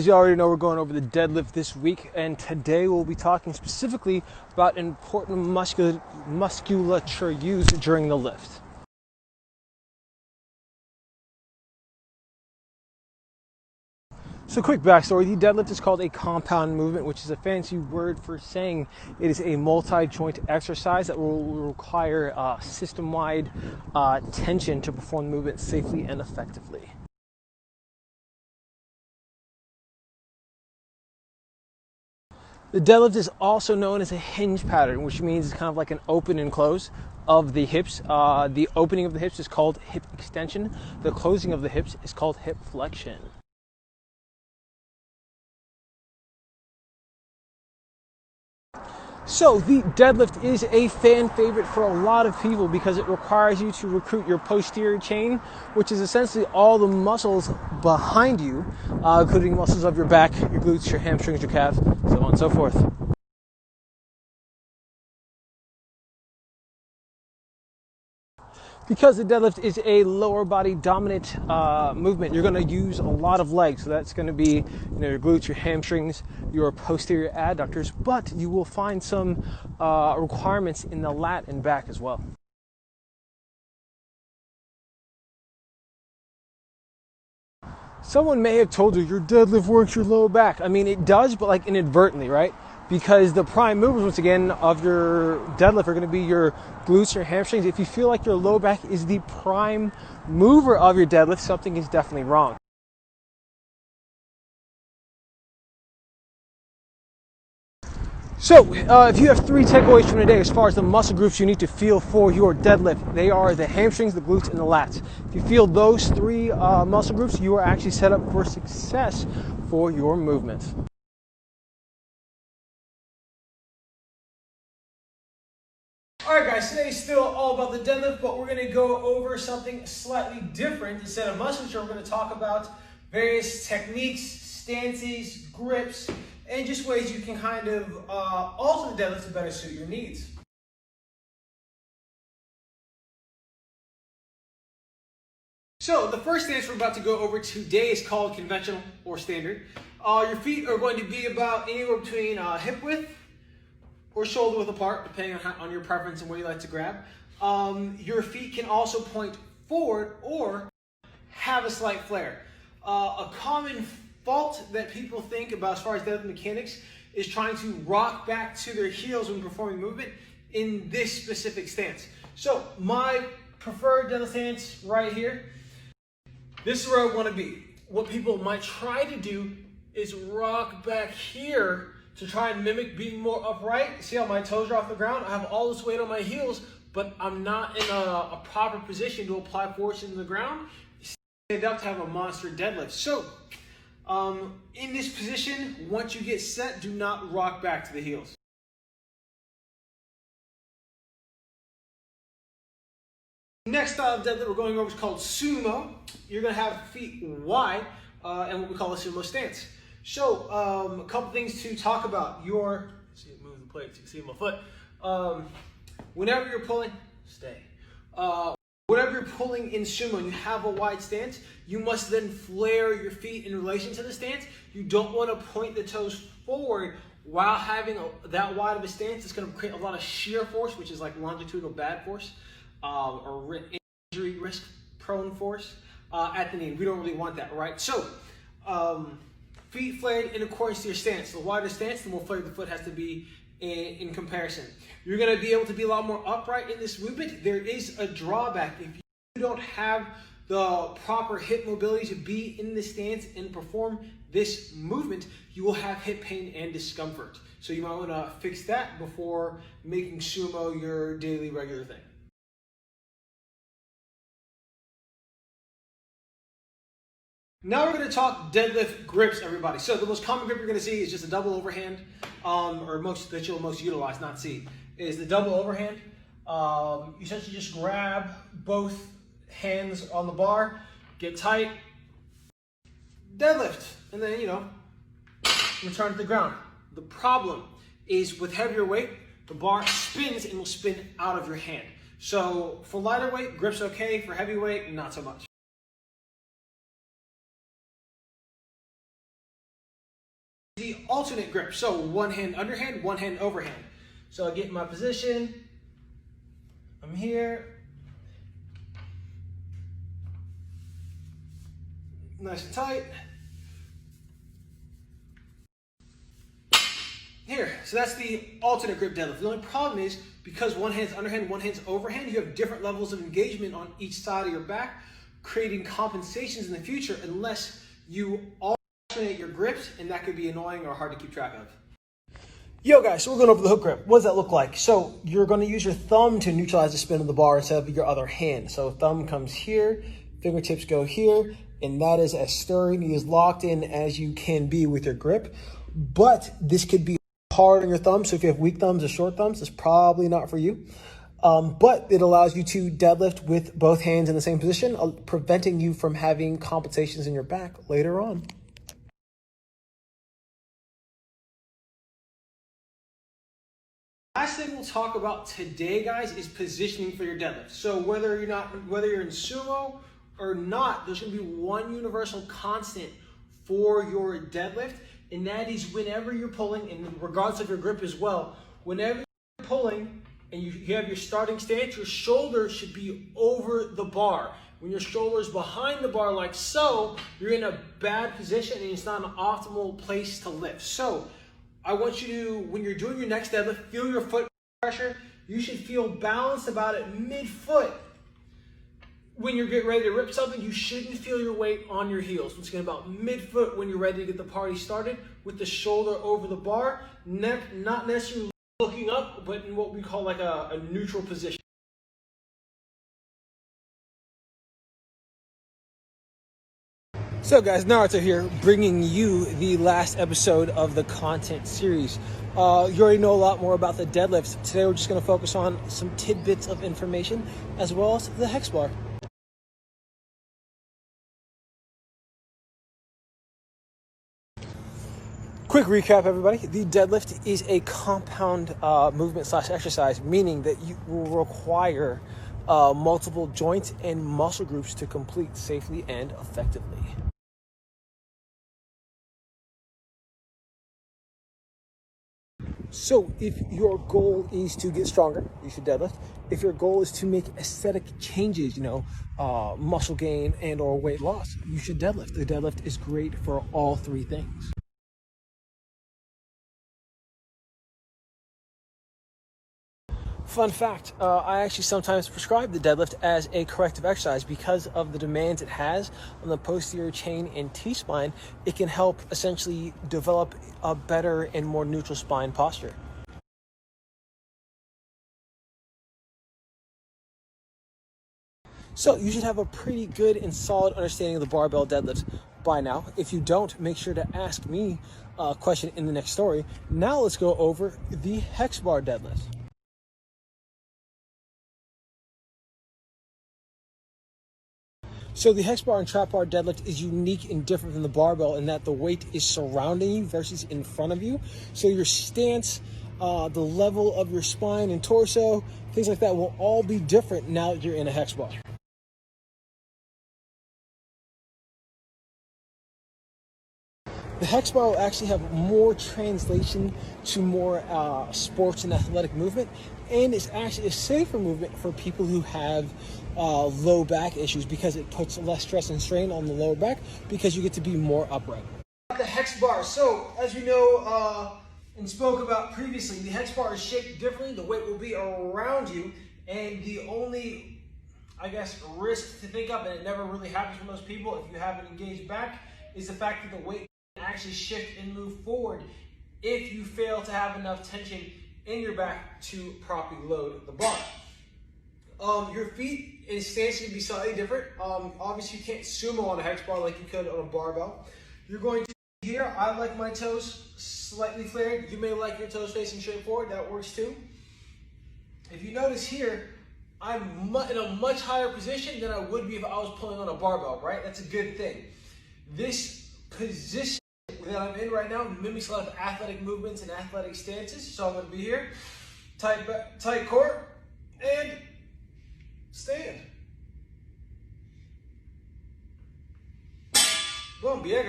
As you already know, we're going over the deadlift this week, and today we'll be talking specifically about important musculature used during the lift. So quick backstory, the deadlift is called a compound movement, which is a fancy word for saying it is a multi-joint exercise that will require system-wide tension to perform the movement safely and effectively. The deadlift is also known as a hinge pattern, which means it's kind of like an open and close of the hips. The opening of the hips is called hip extension. The closing of the hips is called hip flexion. So the deadlift is a fan favorite for a lot of people because it requires you to recruit your posterior chain, which is essentially all the muscles behind you, including muscles of your back, your glutes, your hamstrings, your calves, so on and so forth. Because the deadlift is a lower body dominant movement, you're going to use a lot of legs. So that's going to be your glutes, your hamstrings, your posterior adductors, but you will find some requirements in the lat and back as well. Someone may have told you your deadlift works your lower back. I mean, it does, but like inadvertently, right? Because the prime movers, once again, of your deadlift are going to be your glutes, your hamstrings. If you feel like your low back is the prime mover of your deadlift, something is definitely wrong. So, if you have three takeaways from today as far as the muscle groups you need to feel for your deadlift, they are the hamstrings, the glutes, and the lats. If you feel those three muscle groups, you are actually set up for success for your movement. Alright guys, today's still all about the deadlift, but we're going to go over something slightly different. Instead of musculature, we're going to talk about various techniques, stances, grips, and just ways you can kind of alter the deadlift to better suit your needs. So the first stance we're about to go over today is called conventional or standard. Your feet are going to be about anywhere between hip width or shoulder width apart, depending on your preference and where you like to grab. Your feet can also point forward or have a slight flare. A common fault that people think about as far as deadlift mechanics is trying to rock back to their heels when performing movement in this specific stance. So my preferred deadlift stance right here, this is where I want to be. What people might try to do is rock back here to try and mimic being more upright. See how my toes are off the ground? I have all this weight on my heels, but I'm not in a proper position to apply force into the ground. Stand up to have a monster deadlift. So, in this position, once you get set, do not rock back to the heels. Next style of deadlift we're going over is called sumo. You're going to have feet wide and what we call a sumo stance. So, a couple things to talk about. See it move the plate, so you can see my foot. Whenever you're pulling, stay. Whenever you're pulling in sumo and you have a wide stance, you must then flare your feet in relation to the stance. You don't want to point the toes forward while having that wide of a stance. It's going to create a lot of shear force, which is like longitudinal bad force, or injury risk prone force at the knee. We don't really want that, right? So, feet flared in accordance to your stance. The wider stance, the more flared the foot has to be in comparison. You're going to be able to be a lot more upright in this movement. There is a drawback. If you don't have the proper hip mobility to be in this stance and perform this movement, you will have hip pain and discomfort. So you might want to fix that before making sumo your daily regular thing. Now we're going to talk deadlift grips, everybody. So the most common grip you're going to see is just a double overhand, or that you'll most utilize, not see, is the double overhand. You essentially just grab both hands on the bar, get tight, deadlift, and then, return to the ground. The problem is with heavier weight, the bar spins and will spin out of your hand. So for lighter weight, grip's okay. For heavy weight, not so much. alternate grip. So one hand underhand, one hand overhand. So I get in my position, I'm here. Nice and tight. Here, so that's the alternate grip deadlift. The only problem is because one hand's underhand, one hand's overhand, you have different levels of engagement on each side of your back, creating compensations in the future unless you alternate your grips, and that could be annoying or hard to keep track of. Yo guys, so we're going over the hook grip. What does that look like? So you're going to use your thumb to neutralize the spin of the bar instead of your other hand. So thumb comes here, fingertips go here, and that is as sturdy, as locked in as you can be with your grip. But this could be hard on your thumb, so if you have weak thumbs or short thumbs, it's probably not for you. But it allows you to deadlift with both hands in the same position, preventing you from having compensations in your back later on. Last thing we'll talk about today, guys, is positioning for your deadlift. So whether you're in sumo or not, there's going to be one universal constant for your deadlift, and that is whenever you're pulling, and regardless of your grip as well, whenever you're pulling and you have your starting stance, your shoulders should be over the bar. When your shoulder's behind the bar like so, you're in a bad position and it's not an optimal place to lift. So I want you to, when you're doing your next deadlift, feel your foot pressure. You should feel balanced about it mid-foot. When you're getting ready to rip something, you shouldn't feel your weight on your heels. It's going to be about mid-foot when you're ready to get the party started with the shoulder over the bar, not necessarily looking up, but in what we call like a neutral position. So guys, Naruto here, bringing you the last episode of the content series. You already know a lot more about the deadlifts. Today we're just going to focus on some tidbits of information as well as the Hex Bar. Quick recap, everybody. The deadlift is a compound movement / exercise, meaning that you will require multiple joints and muscle groups to complete safely and effectively. So if your goal is to get stronger, you should deadlift. If your goal is to make aesthetic changes, muscle gain and or weight loss, you should deadlift. The deadlift is great for all three things. Fun fact, I actually sometimes prescribe the deadlift as a corrective exercise because of the demands it has on the posterior chain and T-spine. It can help essentially develop a better and more neutral spine posture. So you should have a pretty good and solid understanding of the barbell deadlift by now. If you don't, make sure to ask me a question in the next story. Now let's go over the Hex Bar deadlift. So the Hex Bar and Trap Bar deadlift is unique and different than the barbell in that the weight is surrounding you versus in front of you. So your stance, the level of your spine and torso, things like that will all be different now that you're in a Hex Bar. The Hex Bar will actually have more translation to more sports and athletic movement, and it's actually a safer movement for people who have low back issues because it puts less stress and strain on the lower back because you get to be more upright. The Hex Bar. So, as you know and spoke about previously, the Hex Bar is shaped differently. The weight will be around you, and the only, risk to think of, and it never really happens for most people if you have an engaged back, is the fact that the weight actually shift and move forward if you fail to have enough tension in your back to properly load the bar. Your feet and stance can be slightly different. Obviously you can't sumo on a Hex Bar like you could on a barbell. You're going to here, I like my toes slightly flared. You may like your toes facing straight forward, that works too. If you notice here, I'm in a much higher position than I would be if I was pulling on a barbell, right? That's a good thing. This position that I'm in right now mimics a lot of athletic movements and athletic stances. So I'm going to be here, tight core, and stand. Boom, yeah, guys.